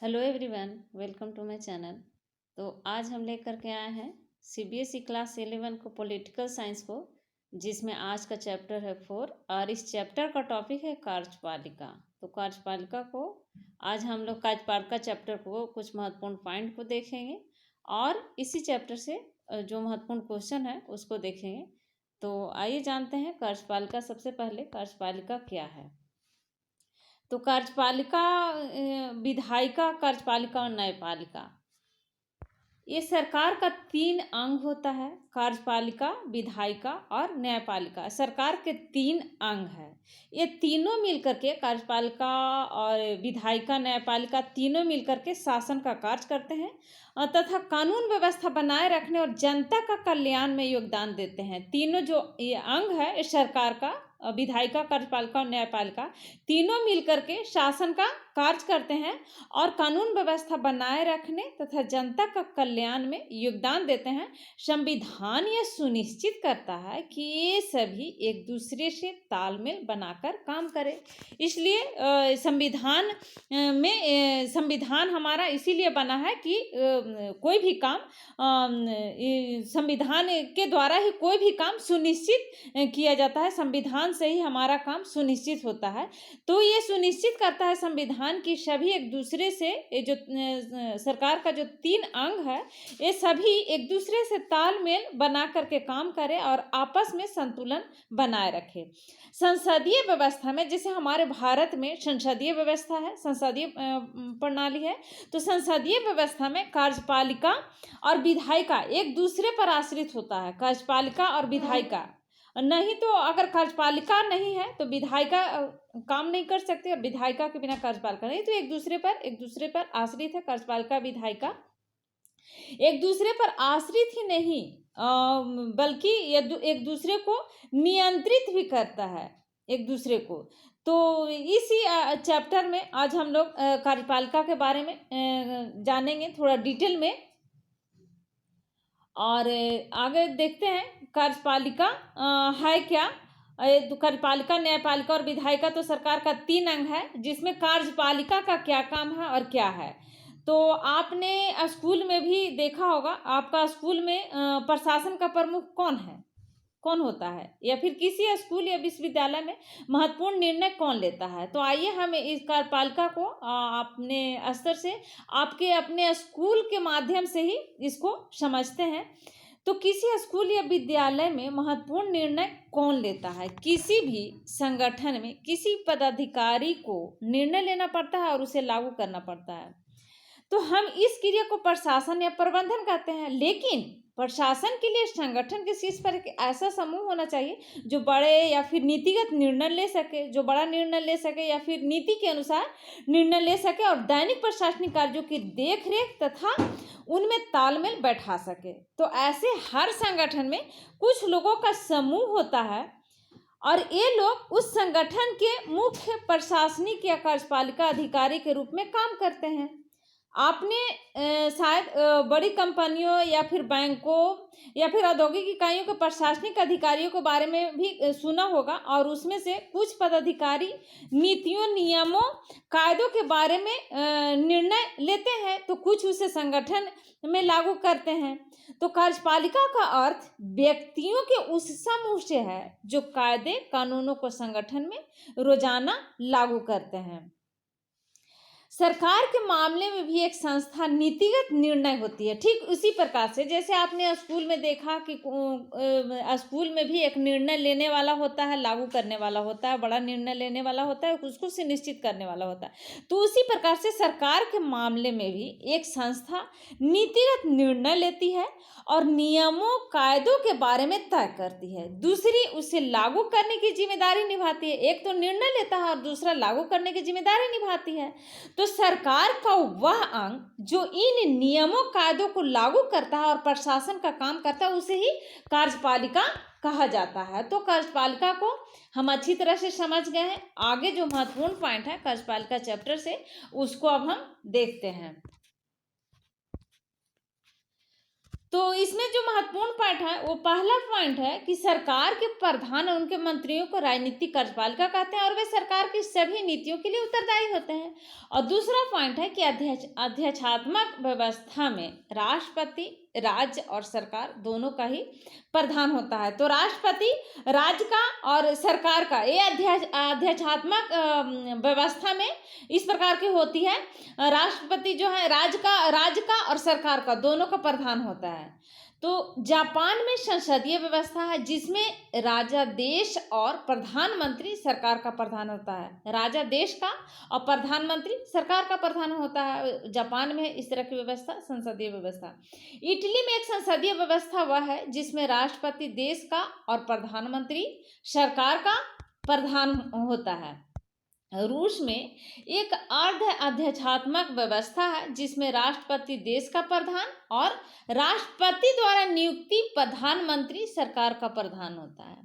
Hello everyone, welcome to my channel. तो आज हम लेकर के आए हैं सीबीएसई क्लास 11 को पॉलिटिकल साइंस को, जिसमें आज का चैप्टर है 4 और इस चैप्टर का टॉपिक है कार्यपालिका। तो कार्यपालिका को आज हम लोग कार्यपालिका चैप्टर को कुछ महत्वपूर्ण पॉइंट को देखेंगे और इसी चैप्टर से जो महत्वपूर्ण क्वेश्चन है उसको देखेंगे। तो आइए जानते हैं कार्यपालिका। सबसे पहले कार्यपालिका क्या है। तो कार्यपालिका विधायिका, कार्यपालिका और न्यायपालिका, ये सरकार का 3 अंग होता है। कार्यपालिका, विधायिका और न्यायपालिका सरकार के 3 अंग है। ये तीनों मिलकर के, कार्यपालिका और विधायिका, न्यायपालिका तीनों मिलकर के शासन का कार्य करते हैं तथा कानून व्यवस्था बनाए रखने और जनता का कल्याण में योगदान देते हैं। तीनों जो ये अंग है इस सरकार का, विधायिका, कार्यपालिका और न्यायपालिका, तीनों मिलकर के शासन का कार्य करते हैं और कानून व्यवस्था बनाए रखने तथा जनता का कल्याण में योगदान देते हैं। संविधान यह सुनिश्चित करता है कि ये सभी एक दूसरे से तालमेल बनाकर काम करें। इसलिए संविधान हमारा इसीलिए बना है कि कोई भी काम संविधान के द्वारा ही कोई भी काम सुनिश्चित किया जाता है। संविधान से ही हमारा काम सुनिश्चित होता है। तो ये सुनिश्चित करता है संविधान की सभी एक दूसरे से, ये जो सरकार का जो 3 अंग है ये सभी एक दूसरे से तालमेल बना करके काम करें और आपस में संतुलन बनाए रखे। संसदीय व्यवस्था में, जैसे हमारे भारत में संसदीय व्यवस्था है, संसदीय प्रणाली है, तो संसदीय व्यवस्था में कार्यपालिका और विधायिका एक दूसरे पर आश्रित होता है। कार्यपालिका और विधायिका नहीं तो, अगर कार्यपालिका नहीं है तो विधायिका काम नहीं कर सकते और विधायिका के बिना कार्यपालिका नहीं। तो एक दूसरे पर आश्रित है। कार्यपालिका, विधायिका एक दूसरे पर आश्रित ही नहीं बल्कि एक दूसरे को नियंत्रित भी करता है, एक दूसरे को। तो इसी चैप्टर में आज हम लोग कार्यपालिका के बारे में जानेंगे थोड़ा डिटेल में और आगे देखते हैं कार्यपालिका है क्या। तो कार्यपालिका, न्यायपालिका और विधायिका तो सरकार का 3 अंग है, जिसमें कार्यपालिका का क्या काम है और क्या है। तो आपने स्कूल में भी देखा होगा, आपका स्कूल में प्रशासन का प्रमुख कौन होता है, या फिर किसी स्कूल या विश्वविद्यालय में महत्वपूर्ण निर्णय कौन लेता है। तो आइए हम इस कार्यपालिका को अपने स्तर से, आपके अपने स्कूल के माध्यम से ही इसको समझते हैं। तो किसी स्कूल या विद्यालय में महत्वपूर्ण निर्णय कौन लेता है। किसी भी संगठन में किसी पदाधिकारी को निर्णय लेना पड़ता है और उसे लागू करना पड़ता है। तो हम इस क्रिया को प्रशासन या प्रबंधन कहते हैं। लेकिन प्रशासन के लिए संगठन के शीर्ष पर एक ऐसा समूह होना चाहिए जो बड़े या फिर नीतिगत निर्णय ले सके, जो बड़ा निर्णय ले सके या फिर नीति के अनुसार निर्णय ले सके और दैनिक प्रशासनिक कार्यों की देखरेख तथा उनमें तालमेल बैठा सके। तो ऐसे हर संगठन में कुछ लोगों का समूह होता है और ये लोग उस संगठन के मुख्य प्रशासनिक या कार्यपालिका अधिकारी के रूप में काम करते हैं। आपने शायद बड़ी कंपनियों या फिर बैंकों या फिर औद्योगिक इकाइयों के प्रशासनिक अधिकारियों के बारे में भी सुना होगा और उसमें से कुछ पदाधिकारी नीतियों, नियमों, कायदों के बारे में निर्णय लेते हैं, तो कुछ उसे संगठन में लागू करते हैं। तो कार्यपालिका का अर्थ व्यक्तियों के उस समूह से है जो कायदे कानूनों को संगठन में रोजाना लागू करते हैं। सरकार के मामले में भी एक संस्था नीतिगत निर्णय होती है। ठीक उसी प्रकार से जैसे आपने स्कूल में देखा कि स्कूल में भी एक निर्णय लेने वाला होता है, लागू करने वाला होता है, बड़ा निर्णय लेने वाला होता है, उसको सुनिश्चित करने वाला होता है। तो उसी प्रकार से सरकार के मामले में भी एक संस्था नीतिगत निर्णय लेती है और नियमों, कायदों के बारे में तय करती है। दूसरी उसे लागू करने की जिम्मेदारी निभाती है। एक तो निर्णय लेता है और दूसरा लागू करने की जिम्मेदारी निभाती है। तो सरकार का वह अंग जो इन नियमों, कायदों को लागू करता है और प्रशासन का काम करता है, उसे ही कार्यपालिका कहा जाता है। तो कार्यपालिका को हम अच्छी तरह से समझ गए हैं। आगे जो महत्वपूर्ण पॉइंट है कार्यपालिका चैप्टर से, उसको अब हम देखते हैं। तो इसमें जो महत्वपूर्ण पॉइंट है वो पहला पॉइंट है कि सरकार के प्रधान और उनके मंत्रियों को राजनीतिक कार्यपालिका कहते हैं और वे सरकार की सभी नीतियों के लिए उत्तरदायी होते हैं। और दूसरा पॉइंट है कि अध्यक्षात्मक व्यवस्था में राष्ट्रपति, राज्य और सरकार दोनों का ही प्रधान होता है। तो राष्ट्रपति राज्य का और सरकार का ये अध्यक्षात्मक व्यवस्था में इस प्रकार की होती है। राष्ट्रपति जो है राज्य का और सरकार का दोनों का प्रधान होता है। तो जापान में संसदीय व्यवस्था है जिसमें राजा देश और प्रधानमंत्री सरकार का प्रधान होता है। राजा देश का और प्रधानमंत्री सरकार का प्रधान होता है। जापान में इस तरह की व्यवस्था संसदीय व्यवस्था। इटली में एक संसदीय व्यवस्था वह है जिसमें राष्ट्रपति देश का और प्रधानमंत्री सरकार का प्रधान होता है। रूस में एक अर्ध अध्यक्षात्मक व्यवस्था है जिसमें राष्ट्रपति देश का प्रधान और राष्ट्रपति द्वारा नियुक्ति प्रधानमंत्री सरकार का प्रधान होता है।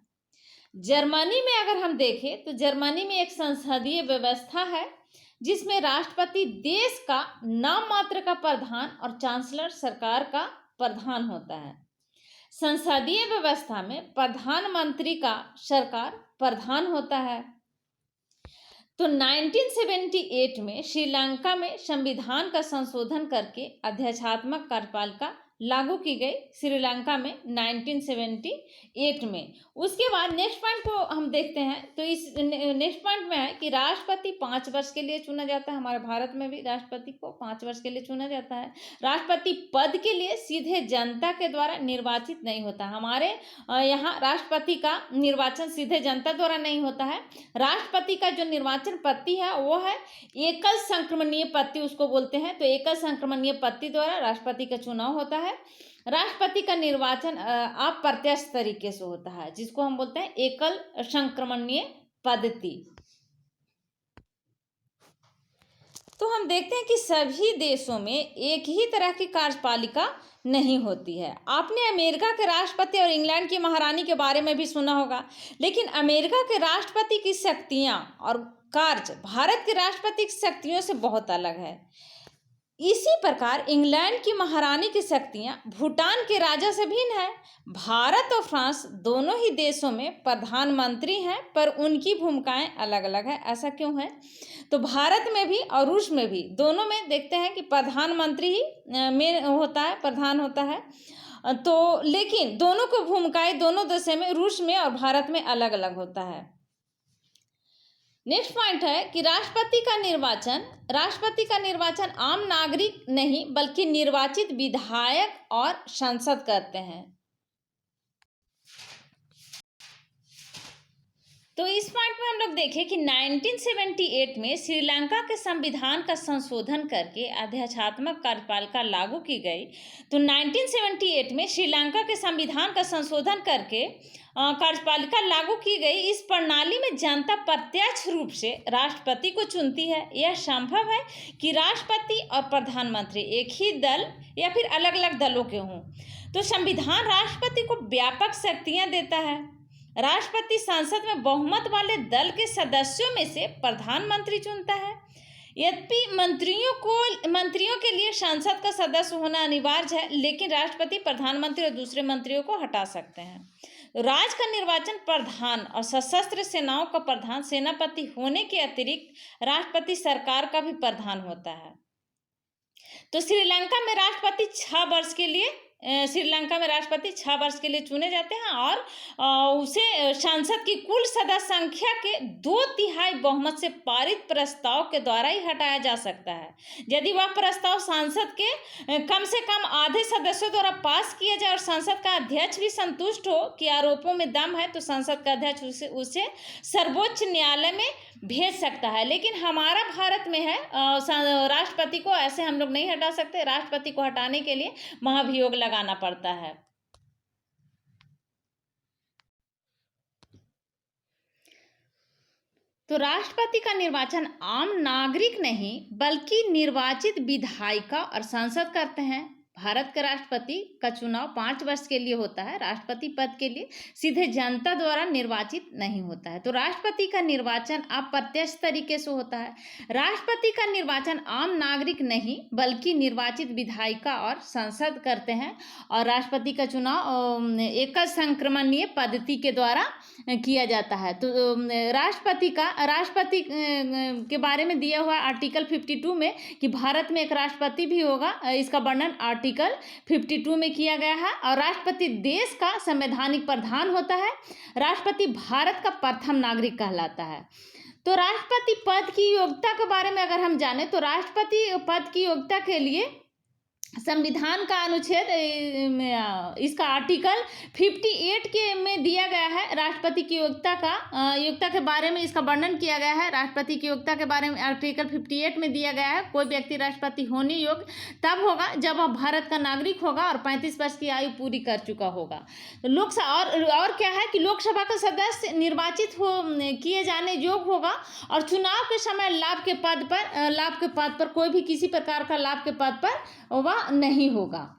जर्मनी में अगर हम देखें तो जर्मनी में एक संसदीय व्यवस्था है जिसमें राष्ट्रपति देश का नाम मात्र का प्रधान और चांसलर सरकार का प्रधान होता है। संसदीय व्यवस्था में प्रधानमंत्री का सरकार प्रधान होता है। तो 1978 में श्रीलंका में संविधान का संशोधन करके अध्यक्षात्मक कार्यपालिका लागू की गई श्रीलंका में 1978 में। उसके बाद नेक्स्ट पॉइंट को हम देखते हैं। तो इस नेक्स्ट पॉइंट में है कि राष्ट्रपति 5 वर्ष के लिए चुना जाता है। हमारे भारत में भी राष्ट्रपति को 5 वर्ष के लिए चुना जाता है। राष्ट्रपति पद के लिए सीधे जनता के द्वारा निर्वाचित नहीं होता। हमारे यहाँ राष्ट्रपति का निर्वाचन सीधे जनता द्वारा नहीं होता है। राष्ट्रपति का जो निर्वाचन पद्धति है वो है एकल संक्रमणीय पद्धति उसको बोलते हैं। तो एकल संक्रमणीय पद्धति द्वारा राष्ट्रपति का चुनाव होता है। राष्ट्रपति का निर्वाचन अप्रत्यक्ष तरीके से होता है जिसको हम बोलते हैं एकल संक्रमणीय पद्धति। तो हम देखते हैं कि सभी देशों में एक ही तरह की कार्यपालिका नहीं होती है। आपने अमेरिका के राष्ट्रपति और इंग्लैंड की महारानी के बारे में भी सुना होगा, लेकिन अमेरिका के राष्ट्रपति की शक्तियां और कार्य भारत के राष्ट्रपति की शक्तियों से बहुत अलग है। इसी प्रकार इंग्लैंड की महारानी की शक्तियां भूटान के राजा से भिन्न है। भारत और फ्रांस दोनों ही देशों में प्रधानमंत्री हैं पर उनकी भूमिकाएं अलग अलग है। ऐसा क्यों है? तो भारत में भी और रूस में भी दोनों में देखते हैं कि प्रधानमंत्री ही में होता है, प्रधान होता है। तो लेकिन दोनों की भूमिकाएं दोनों देशों में, रूस में और भारत में अलग अलग होता है। नेक्स्ट पॉइंट है कि राष्ट्रपति का निर्वाचन आम नागरिक नहीं बल्कि निर्वाचित विधायक और संसद करते हैं। तो इस पॉइंट में हम लोग देखें कि 1978 में श्रीलंका के संविधान का संशोधन करके अध्यक्षात्मक कार्यपालिका लागू की गई। तो 1978 में श्रीलंका के संविधान का संशोधन करके कार्यपालिका लागू की गई। इस प्रणाली में जनता प्रत्यक्ष रूप से राष्ट्रपति को चुनती है। यह संभव है कि राष्ट्रपति और प्रधानमंत्री एक ही दल या फिर अलग अलग दलों के हों। तो संविधान राष्ट्रपति को व्यापक शक्तियां देता है। राष्ट्रपति संसद में बहुमत वाले दल के सदस्यों में से प्रधानमंत्री चुनता है। यद्यपि मंत्रियों के लिए संसद का सदस्य होना अनिवार्य है, लेकिन राष्ट्रपति प्रधानमंत्री और दूसरे मंत्रियों को हटा सकते हैं। राज्य का निर्वाचन प्रधान और सशस्त्र सेनाओं का प्रधान सेनापति होने के अतिरिक्त राष्ट्रपति सरकार का भी प्रधान होता है। तो श्रीलंका में राष्ट्रपति 6 वर्ष के लिए चुने जाते हैं और उसे संसद की कुल सदस्य संख्या के 2/3 बहुमत से पारित प्रस्ताव के द्वारा ही हटाया जा सकता है। यदि वह प्रस्ताव संसद के कम से कम आधे सदस्यों द्वारा पास किया जाए और संसद का अध्यक्ष भी संतुष्ट हो कि आरोपों में दम है, तो संसद का अध्यक्ष उसे सर्वोच्च न्यायालय में भेज सकता है। लेकिन हमारा भारत में है राष्ट्रपति को ऐसे हम लोग नहीं हटा सकते। राष्ट्रपति को हटाने के लिए महाभियोग लगाना पड़ता है। तो राष्ट्रपति का निर्वाचन आम नागरिक नहीं बल्कि निर्वाचित विधायिका और संसद करते हैं। भारत के राष्ट्रपति का चुनाव 5 वर्ष के लिए होता है। राष्ट्रपति पद के लिए सीधे जनता द्वारा निर्वाचित नहीं होता है। तो राष्ट्रपति का निर्वाचन अप्रत्यक्ष तरीके से होता है। राष्ट्रपति का निर्वाचन आम नागरिक नहीं बल्कि निर्वाचित विधायिका और संसद करते हैं। और राष्ट्रपति का चुनाव एकल संक्रमणीय पद्धति के द्वारा किया जाता है। तो राष्ट्रपति के बारे में दिया हुआ आर्टिकल 52 में कि भारत में एक राष्ट्रपति भी होगा, इसका वर्णन आर्टिकल 52 में किया गया है। और राष्ट्रपति देश का संवैधानिक प्रधान होता है। राष्ट्रपति भारत का प्रथम नागरिक कहलाता है। तो राष्ट्रपति पद की योग्यता के बारे में अगर हम जाने तो राष्ट्रपति पद की योग्यता के लिए संविधान का अनुच्छेद इसका आर्टिकल 58 के में दिया गया है। राष्ट्रपति की योग्यता के बारे में इसका वर्णन किया गया है। राष्ट्रपति की योग्यता के बारे में आर्टिकल 58 में दिया गया है, कोई व्यक्ति राष्ट्रपति होने योग्य तब होगा जब वह भारत का नागरिक होगा और 35 वर्ष की आयु पूरी कर चुका होगा। तो लोकसभा और क्या है कि लोकसभा का सदस्य निर्वाचित किए जाने योग्य होगा और चुनाव के समय लाभ के पद पर कोई भी किसी प्रकार का लाभ के पद पर वह नहीं होगा।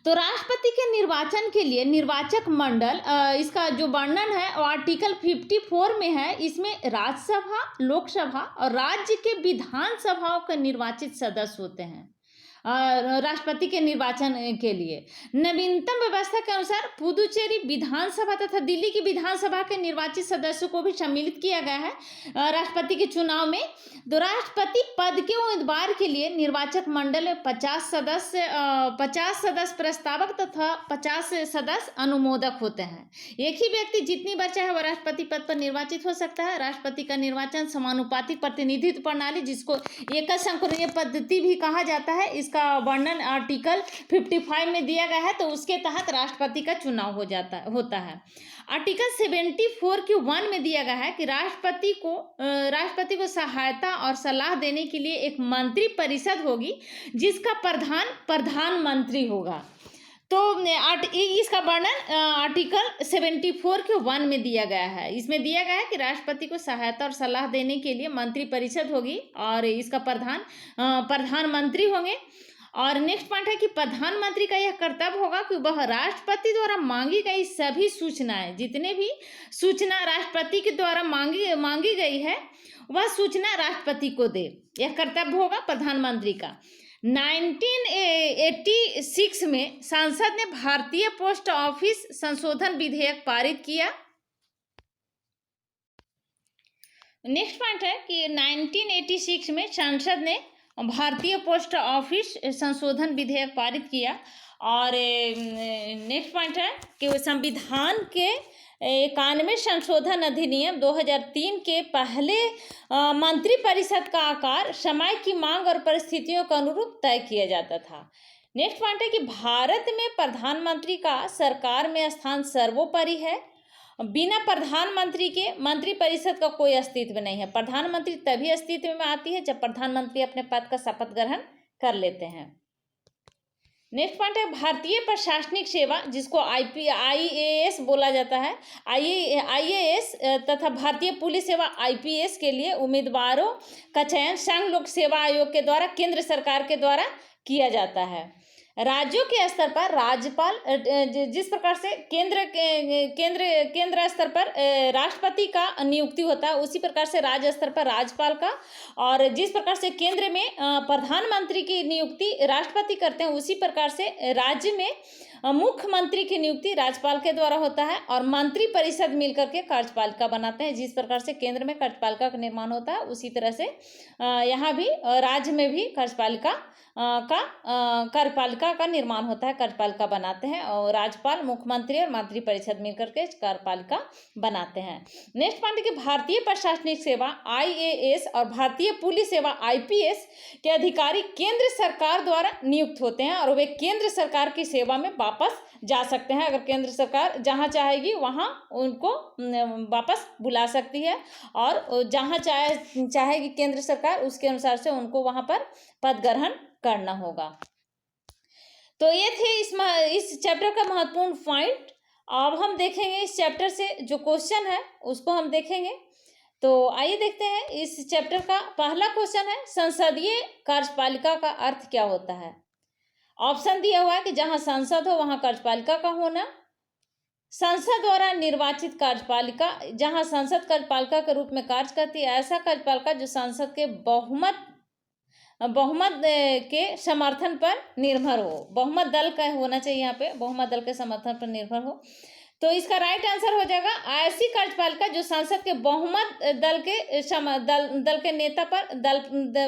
तो राष्ट्रपति के निर्वाचन के लिए निर्वाचक मंडल इसका जो वर्णन है वो आर्टिकल 54 में है। इसमें राज्यसभा, लोकसभा और राज्य के विधानसभाओं के निर्वाचित सदस्य होते हैं राष्ट्रपति के निर्वाचन के लिए। नवीनतम व्यवस्था के अनुसार पुदुचेरी विधानसभा तथा दिल्ली की विधानसभा के निर्वाचित सदस्यों को भी सम्मिलित किया गया है राष्ट्रपति के चुनाव में। तो राष्ट्रपति पद के उम्मीदवार के लिए निर्वाचक मंडल में 50 सदस्य प्रस्तावक तथा 50 सदस्य अनुमोदक होते हैं। एक ही व्यक्ति जितनी बार चाहे वह राष्ट्रपति पद पर निर्वाचित हो सकता है। राष्ट्रपति का निर्वाचन समानुपातिक प्रतिनिधित्व प्रणाली, जिसको एकल संक्रमणीय पद्धति भी कहा जाता है, इसका वर्णन आर्टिकल 55 में दिया गया है। तो उसके तहत राष्ट्रपति का चुनाव होता है। आर्टिकल 74 के 1 में दिया गया है कि राष्ट्रपति को सहायता और सलाह देने के लिए एक मंत्री परिषद होगी जिसका प्रधानमंत्री होगा। तो इसका वर्णन आर्टिकल 74 के 1 में दिया गया है। इसमें दिया गया है कि राष्ट्रपति को सहायता और सलाह देने के लिए मंत्री परिषद होगी और इसका प्रधानमंत्री होंगे। और नेक्स्ट पॉइंट है कि प्रधानमंत्री का यह कर्तव्य होगा कि वह राष्ट्रपति द्वारा मांगी गई सभी सूचनाएं, जितने भी सूचना राष्ट्रपति के द्वारा मांगी गई है वह सूचना राष्ट्रपति को दे। यह कर्तव्य होगा प्रधानमंत्री का। 1986 में संसद ने भारतीय पोस्ट ऑफिस संशोधन विधेयक पारित किया। नेक्स्ट पॉइंट है कि 1986 में संसद ने भारतीय पोस्ट ऑफिस संशोधन विधेयक पारित किया। और नेक्स्ट पॉइंट है कि संविधान के 91 संशोधन अधिनियम 2003 के पहले मंत्रिपरिषद का आकार समय की मांग और परिस्थितियों के अनुरूप तय किया जाता था। नेक्स्ट पॉइंट है कि भारत में प्रधानमंत्री का सरकार में स्थान सर्वोपरि है। बिना प्रधानमंत्री के मंत्रिपरिषद का कोई अस्तित्व नहीं है। प्रधानमंत्री तभी अस्तित्व में आती है जब प्रधानमंत्री अपने पद का शपथ ग्रहण कर लेते हैं। नेक्स्ट पॉइंट है भारतीय प्रशासनिक सेवा, जिसको IAS बोला जाता है। IAS तथा भारतीय पुलिस सेवा IPS के लिए उम्मीदवारों का चयन संघ लोक सेवा आयोग के द्वारा केंद्र सरकार के द्वारा किया जाता है। राज्यों के स्तर पर राज्यपाल, जिस प्रकार से केंद्र स्तर पर राष्ट्रपति का नियुक्ति होता है उसी प्रकार से राज्य स्तर पर राज्यपाल का, और जिस प्रकार से केंद्र में प्रधानमंत्री की नियुक्ति राष्ट्रपति करते हैं उसी प्रकार से राज्य में मुख्यमंत्री की नियुक्ति राज्यपाल के द्वारा होता है और मंत्री परिषद मिलकर के कार्यपालिका बनाते हैं। जिस प्रकार से केंद्र में कार्यपालिका का निर्माण होता है उसी तरह से यहाँ भी राज्य में भी कार्यपालिका का निर्माण होता है, कार्यपालिका बनाते हैं और राज्यपाल, मुख्यमंत्री और मंत्री परिषद मिलकर के कार्यपालिका बनाते हैं। नेक्स्ट पॉइंट है कि भारतीय प्रशासनिक सेवा IAS और भारतीय पुलिस सेवा IPS के अधिकारी केंद्र सरकार द्वारा नियुक्त होते हैं और वे केंद्र सरकार की सेवा में वापस जा सकते हैं। अगर केंद्र सरकार जहां चाहेगी वहां उनको वापस बुला सकती है और जहां चाहेगी केंद्र सरकार उसके अनुसार से उनको वहां पर पद ग्रहण करना होगा। तो ये थे इस चैप्टर का महत्वपूर्ण पॉइंट। अब हम देखेंगे इस चैप्टर से जो क्वेश्चन है उसको हम देखेंगे। तो आइए देखते हैं इस चैप्टर का पहला क्वेश्चन है, संसदीय कार्यपालिका का अर्थ क्या होता है। ऑप्शन दिया हुआ है कि जहां संसद हो वहां कार्यपालिका का होना, संसद द्वारा निर्वाचित कार्यपालिका, जहां संसद कार्यपालिका के रूप में कार्य करती है, ऐसा कार्यपालिका जो संसद के बहुमत के समर्थन पर निर्भर हो, बहुमत दल का होना चाहिए, यहाँ पे बहुमत दल के समर्थन पर निर्भर हो। तो इसका राइट आंसर हो जाएगा ऐसी कार्यपालिका जो संसद के बहुमत दल के नेता पर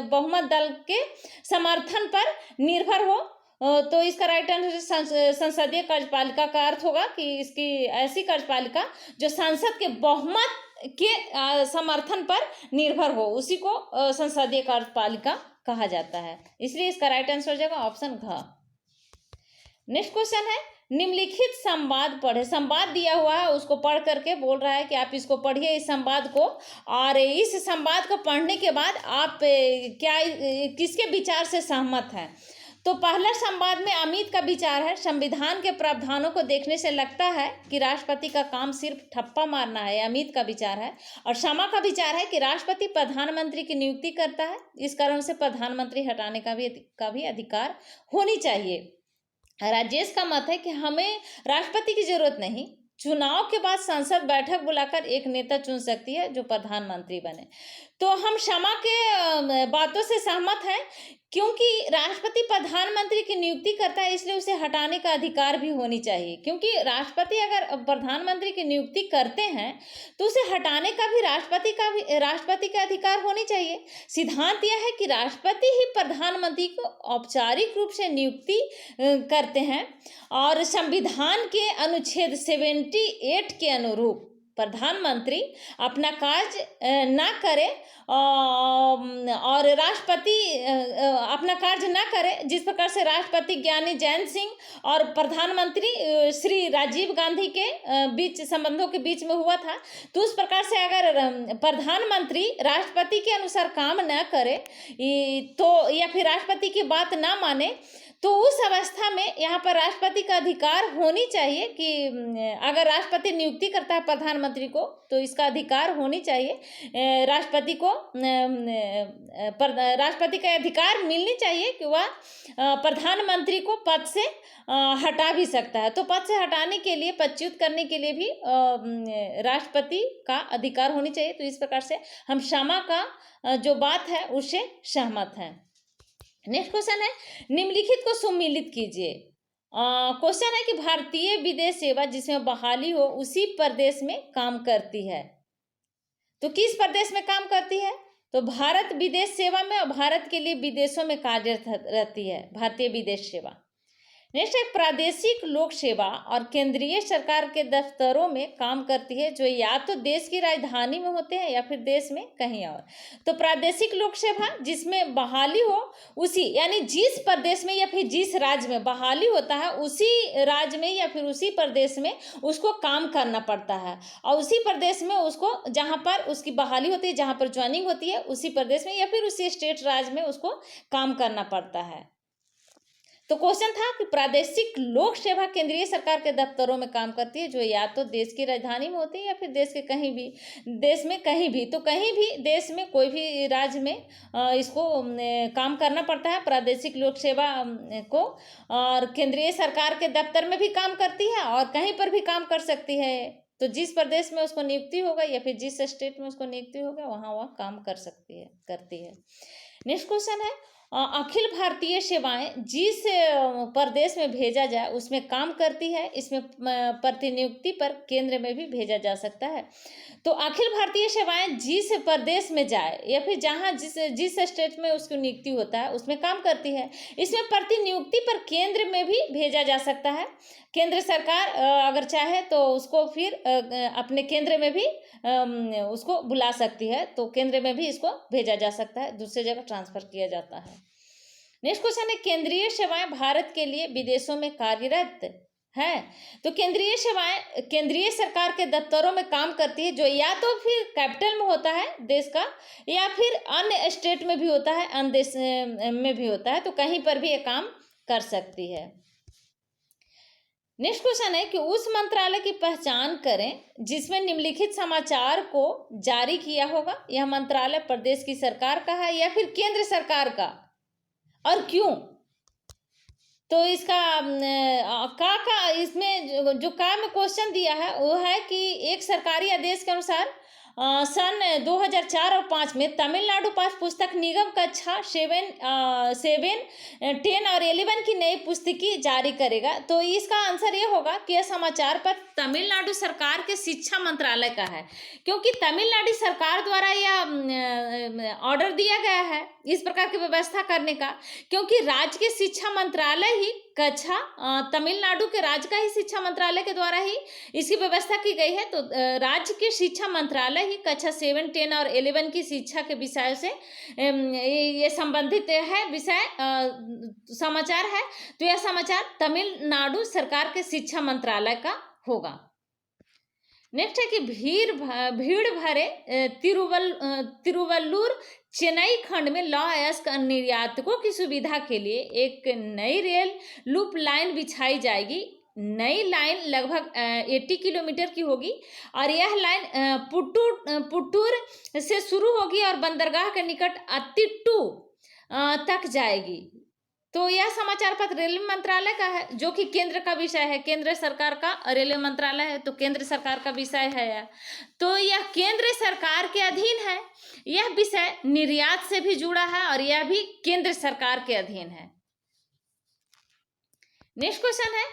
बहुमत दल के समर्थन पर निर्भर हो। तो इसका राइट आंसर संसदीय कार्यपालिका का अर्थ होगा कि इसकी ऐसी कार्यपालिका जो संसद के बहुमत के समर्थन पर निर्भर हो, उसी को संसदीय कार्यपालिका कहा जाता है। इसलिए इसका राइट आंसर हो जाएगा ऑप्शन घ। नेक्स्ट क्वेश्चन है, निम्नलिखित संवाद पढ़े। संवाद दिया हुआ है, उसको पढ़ करके बोल रहा है कि आप इसको पढ़िए, इस संवाद को, और इस संवाद को पढ़ने के बाद आप क्या किसके विचार से सहमत हैं। तो पहला संवाद में अमित का विचार है, संविधान के प्रावधानों को देखने से लगता है कि राष्ट्रपति का काम सिर्फ ठप्पा मारना है, अमित का विचार है। और शमा का विचार है कि राष्ट्रपति प्रधानमंत्री की नियुक्ति करता है, इस कारण से प्रधानमंत्री हटाने का भी अधिकार होनी चाहिए। राजेश का मत है कि हमें राष्ट्रपति की जरूरत नहीं, चुनाव के बाद संसद बैठक बुलाकर एक नेता चुन सकती है जो प्रधानमंत्री बने। तो हम शमा के बातों से सहमत हैं, क्योंकि राष्ट्रपति प्रधानमंत्री की नियुक्ति करता है, इसलिए उसे हटाने का अधिकार भी होनी चाहिए। क्योंकि राष्ट्रपति अगर प्रधानमंत्री की नियुक्ति करते हैं तो उसे हटाने का भी राष्ट्रपति का अधिकार होनी चाहिए। सिद्धांत यह है कि राष्ट्रपति ही प्रधानमंत्री को औपचारिक रूप से नियुक्ति करते हैं, और संविधान के अनुच्छेद 78 के अनुरूप प्रधानमंत्री अपना कार्य ना करे और राष्ट्रपति अपना कार्य ना करे, जिस प्रकार से राष्ट्रपति ज्ञानी जैन सिंह और प्रधानमंत्री श्री राजीव गांधी के बीच संबंधों के बीच में हुआ था। तो उस प्रकार से अगर प्रधानमंत्री राष्ट्रपति के अनुसार काम ना करे तो या फिर राष्ट्रपति की बात ना माने, तो उस अवस्था में यहाँ पर राष्ट्रपति का अधिकार होनी चाहिए कि अगर राष्ट्रपति नियुक्ति करता है प्रधानमंत्री को तो इसका अधिकार होनी चाहिए, राष्ट्रपति का अधिकार मिलनी चाहिए कि वह प्रधानमंत्री को पद से हटा भी सकता है। तो पद से हटाने के लिए, पदच्युत करने के लिए भी राष्ट्रपति का अधिकार होनी चाहिए। तो इस प्रकार से हम क्षमा का जो बात है उससे सहमत हैं। नेक्स्ट क्वेश्चन है, निम्नलिखित को सुमेलित कीजिए। क्वेश्चन है कि भारतीय विदेश सेवा जिसमें बहाली हो उसी प्रदेश में काम करती है। तो किस प्रदेश में काम करती है? तो भारत विदेश सेवा में और भारत के लिए विदेशों में कार्यरत रहती है भारतीय विदेश सेवा। नेक्स्ट है, प्रादेशिक लोक सेवा और केंद्रीय सरकार के दफ्तरों में काम करती है जो या तो देश की राजधानी में होते हैं या फिर देश में कहीं और। तो प्रादेशिक लोक सेवा जिसमें बहाली हो उसी, यानी जिस प्रदेश में या फिर जिस राज्य में बहाली होता है उसी राज्य में या फिर उसी प्रदेश में उसको काम करना पड़ता है, और उसी प्रदेश में उसको जहाँ पर उसकी बहाली होती है, जहाँ पर ज्वाइनिंग होती है, उसी प्रदेश में या फिर उसी स्टेट राज्य में उसको काम करना पड़ता है। तो क्वेश्चन था कि प्रादेशिक लोक सेवा केंद्रीय सरकार के दफ्तरों में काम करती है जो या तो देश की राजधानी में होती है या फिर देश के कहीं भी, देश में कहीं भी, तो कहीं भी देश में कोई भी राज्य में इसको काम करना पड़ता है प्रादेशिक लोक सेवा को, और केंद्रीय सरकार के दफ्तर में भी काम करती है और कहीं पर भी काम कर सकती है। तो जिस प्रदेश में उसको नियुक्ति होगा या फिर जिस स्टेट में उसको नियुक्ति होगा वहाँ वह काम करती है। नेक्स्ट क्वेश्चन है, अखिल भारतीय सेवाएं जिस प्रदेश में भेजा जाए उसमें काम करती है, इसमें प्रतिनियुक्ति पर केंद्र में भी भेजा जा सकता है। तो अखिल भारतीय सेवाएं जिस प्रदेश में जाए या फिर जहां जिस स्टेट में उसकी नियुक्ति होता है उसमें काम करती है, इसमें प्रतिनियुक्ति पर केंद्र में भी भेजा जा सकता है। केंद्र सरकार अगर चाहे तो उसको फिर अपने केंद्र में भी उसको बुला सकती है, तो केंद्र में भी इसको भेजा जा सकता है, दूसरी जगह ट्रांसफर किया जाता है। नेक्स्ट क्वेश्चन है, केंद्रीय सेवाएं भारत के लिए विदेशों में कार्यरत है। तो केंद्रीय सेवाएं केंद्रीय सरकार के दफ्तरों में काम करती है जो या तो फिर कैपिटल में होता है देश का या फिर अन्य स्टेट में भी होता है, अन्य देश में भी होता है, तो कहीं पर भी ये काम कर सकती है। नेक्स्ट क्वेश्चन है कि उस मंत्रालय की पहचान करें जिसमें निम्नलिखित समाचार को जारी किया होगा। यह मंत्रालय प्रदेश की सरकार का है या फिर केंद्र सरकार का, और क्यों? तो इसका का इसमें जो का में क्वेश्चन दिया है वो है कि एक सरकारी आदेश के अनुसार सन 2004 और 5 में तमिलनाडु पाठ्य पुस्तक निगम कक्षा 7, 10 और 11 की नई पुस्तकें जारी करेगा। तो इसका आंसर ये होगा कि यह समाचार पत्र तमिलनाडु सरकार के शिक्षा मंत्रालय का है, क्योंकि तमिलनाडु सरकार द्वारा यह ऑर्डर दिया गया है इस प्रकार की व्यवस्था करने का, क्योंकि राज्य के शिक्षा मंत्रालय ही कक्षा तमिलनाडु के राज्य का ही शिक्षा मंत्रालय के द्वारा ही इसकी व्यवस्था की गई है। तो राज्य के शिक्षा मंत्रालय ही कक्षा 7, 10 और 11 की शिक्षा के विषयों से ये संबंधित है विषय समाचार है। तो यह समाचार तमिलनाडु सरकार के शिक्षा मंत्रालय का होगा। नेक्स्ट है कि भीड़ भरे तिरुवल्लूर चेन्नई खंड में लौह अयस्क निर्यातकों की सुविधा के लिए एक नई रेल लूप लाइन बिछाई जाएगी। नई लाइन लगभग 80 किलोमीटर की होगी और यह लाइन पुट्टूर से शुरू होगी और बंदरगाह के निकट अत्तिट्टू तक जाएगी। तो यह समाचार पत्र रेलवे मंत्रालय का है, जो कि केंद्र का विषय है, केंद्र सरकार का रेलवे मंत्रालय है तो केंद्र सरकार का विषय है यह। तो यह केंद्र सरकार के अधीन है। यह विषय निर्यात से भी जुड़ा है और यह भी केंद्र सरकार के अधीन है। नेक्स्ट क्वेश्चन है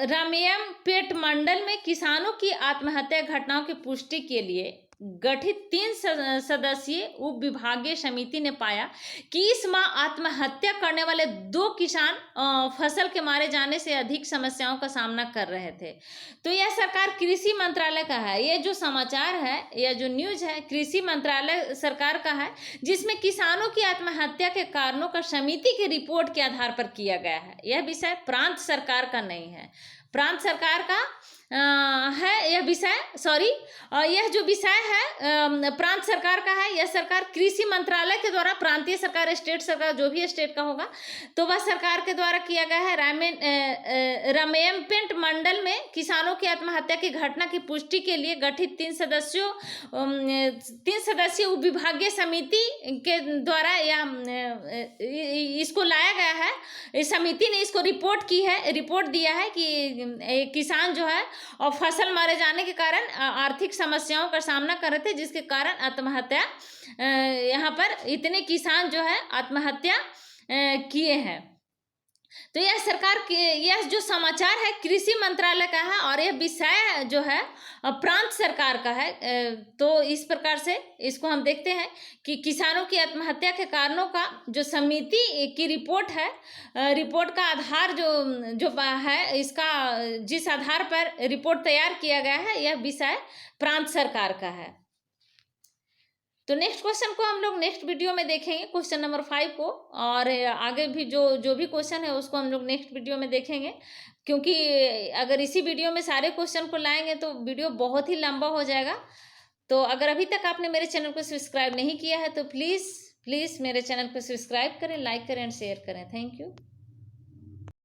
रामेयमपेट मंडल में किसानों की आत्महत्या घटनाओं की पुष्टि के लिए गठित 3 सदस्यीय उप विभागीय समिति ने पाया कि इस माह आत्महत्या करने वाले 2 किसान फसल के मारे जाने से अधिक समस्याओं का सामना कर रहे थे। तो यह सरकार कृषि मंत्रालय का है। यह जो समाचार है, यह जो न्यूज है, कृषि मंत्रालय सरकार का है, जिसमें किसानों की आत्महत्या के कारणों का समिति की रिपोर्ट के आधार पर किया गया है। यह विषय प्रांत सरकार का नहीं है, प्रांत सरकार का है यह विषय। यह जो विषय है प्रांत सरकार का है। यह सरकार कृषि मंत्रालय के द्वारा, प्रांतीय सरकार, स्टेट सरकार, जो भी स्टेट का होगा तो वह सरकार के द्वारा किया गया है। रामेयमपेट मंडल में किसानों की आत्महत्या की घटना की पुष्टि के लिए गठित 3 सदस्यीय उप विभागीय समिति के द्वारा यह इसको लाया गया है। इस समिति ने इसको रिपोर्ट दिया है कि किसान जो है और फसल मारे जाने के कारण आर्थिक समस्याओं का सामना कर रहे थे, जिसके कारण आत्महत्या यहाँ पर इतने किसान जो है आत्महत्या किए हैं। तो यह सरकार के, यह जो समाचार है कृषि मंत्रालय का है और यह विषय जो है प्रांत सरकार का है। तो इस प्रकार से इसको हम देखते हैं कि किसानों की आत्महत्या के कारणों का जो समिति की रिपोर्ट है, रिपोर्ट का आधार जो है, इसका जिस आधार पर रिपोर्ट तैयार किया गया है, यह विषय प्रांत सरकार का है। तो नेक्स्ट क्वेश्चन को हम लोग नेक्स्ट वीडियो में देखेंगे, क्वेश्चन नंबर 5 को, और आगे भी जो भी क्वेश्चन है उसको हम लोग नेक्स्ट वीडियो में देखेंगे, क्योंकि अगर इसी वीडियो में सारे क्वेश्चन को लाएंगे तो वीडियो बहुत ही लंबा हो जाएगा। तो अगर अभी तक आपने मेरे चैनल को सब्सक्राइब नहीं किया है तो प्लीज़ मेरे चैनल को सब्सक्राइब करें, लाइक करें एंड शेयर करें। Thank you.